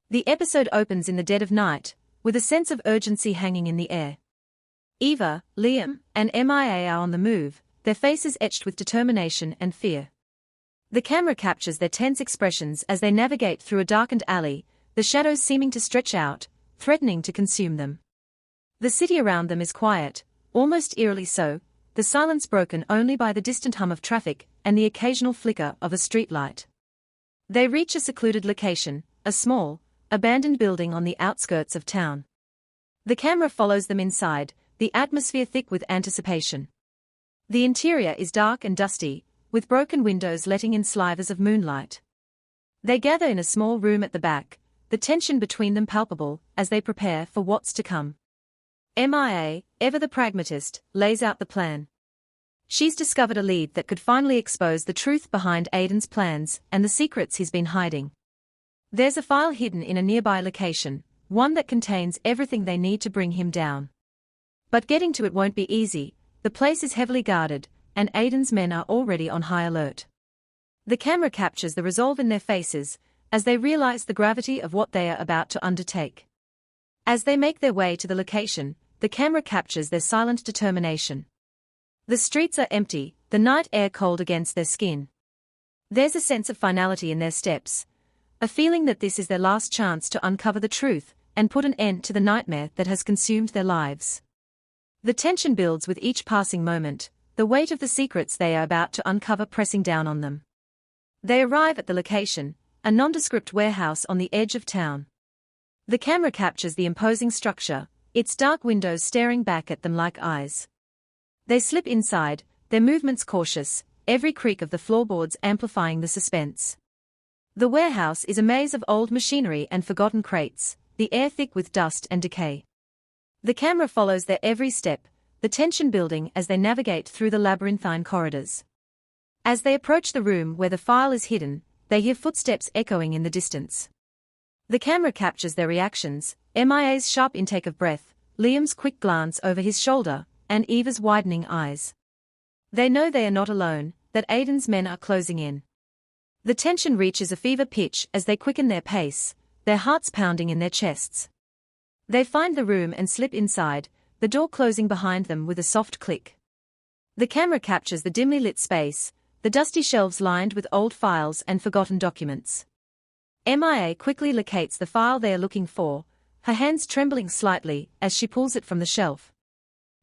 The episode opens in the dead of night, with a sense of urgency hanging in the air. Eva, Liam, and MIA are on the move, their faces etched with determination and fear. The camera captures their tense expressions as they navigate through a darkened alley, the shadows seeming to stretch out, threatening to consume them. The city around them is quiet, almost eerily so, the silence broken only by the distant hum of traffic and the occasional flicker of a streetlight. They reach a secluded location, a small, abandoned building on the outskirts of town. The camera follows them inside, the atmosphere thick with anticipation. The interior is dark and dusty, with broken windows letting in slivers of moonlight. They gather in a small room at the back, the tension between them palpable as they prepare for what's to come. MIA, ever the pragmatist, lays out the plan. She's discovered a lead that could finally expose the truth behind Aidan's plans and the secrets he's been hiding. There's a file hidden in a nearby location, one that contains everything they need to bring him down. But getting to it won't be easy, the place is heavily guarded, and Aidan's men are already on high alert. The camera captures the resolve in their faces, as they realize the gravity of what they are about to undertake. As they make their way to the location, the camera captures their silent determination. The streets are empty, the night air cold against their skin. There's a sense of finality in their steps, a feeling that this is their last chance to uncover the truth and put an end to the nightmare that has consumed their lives. The tension builds with each passing moment, the weight of the secrets they are about to uncover pressing down on them. They arrive at the location, a nondescript warehouse on the edge of town. The camera captures the imposing structure, its dark windows staring back at them like eyes. They slip inside, their movements cautious, every creak of the floorboards amplifying the suspense. The warehouse is a maze of old machinery and forgotten crates, the air thick with dust and decay. The camera follows their every step, the tension building as they navigate through the labyrinthine corridors. As they approach the room where the file is hidden, they hear footsteps echoing in the distance. The camera captures their reactions, MIA's sharp intake of breath, Liam's quick glance over his shoulder, and Eva's widening eyes. They know they are not alone, that Aidan's men are closing in. The tension reaches a fever pitch as they quicken their pace, their hearts pounding in their chests. They find the room and slip inside, the door closing behind them with a soft click. The camera captures the dimly lit space, the dusty shelves lined with old files and forgotten documents. MIA quickly locates the file they are looking for, her hands trembling slightly as she pulls it from the shelf.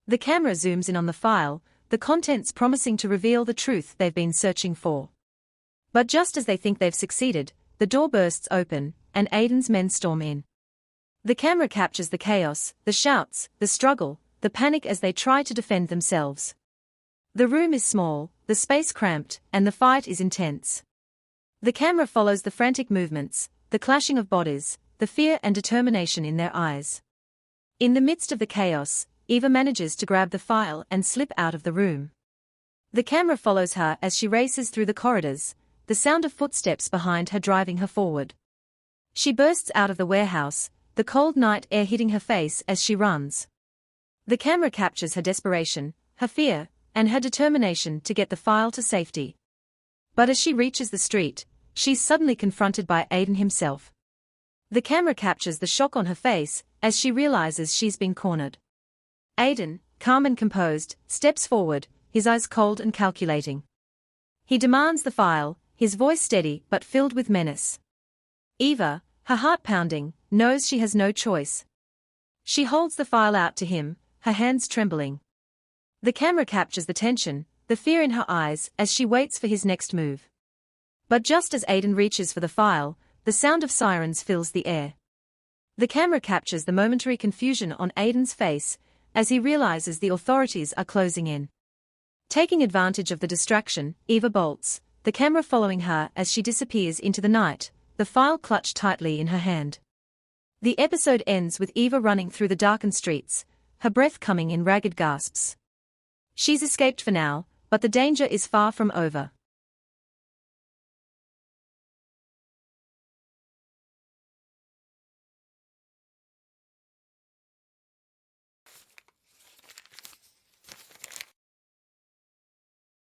The camera zooms in on the file, the contents promising to reveal the truth they've been searching for. But just as they think they've succeeded, the door bursts open, and Aidan's men storm in. The camera captures the chaos, the shouts, the struggle, the panic as they try to defend themselves. The room is small, the space cramped, and the fight is intense. The camera follows the frantic movements, the clashing of bodies, the fear and determination in their eyes. In the midst of the chaos, Eva manages to grab the file and slip out of the room. The camera follows her as she races through the corridors, the sound of footsteps behind her driving her forward. She bursts out of the warehouse, the cold night air hitting her face as she runs. The camera captures her desperation, her fear, and her determination to get the file to safety. But as she reaches the street, she's suddenly confronted by Aidan himself. The camera captures the shock on her face as she realizes she's been cornered. Aidan, calm and composed, steps forward, his eyes cold and calculating. He demands the file, his voice steady but filled with menace. Eva, her heart pounding, knows she has no choice. She holds the file out to him, her hands trembling. The camera captures the tension, the fear in her eyes as she waits for his next move. But just as Aidan reaches for the file, the sound of sirens fills the air. The camera captures the momentary confusion on Aidan's face as he realizes the authorities are closing in. Taking advantage of the distraction, Eva bolts, the camera following her as she disappears into the night, the file clutched tightly in her hand. The episode ends with Eva running through the darkened streets, her breath coming in ragged gasps. She's escaped for now, but the danger is far from over.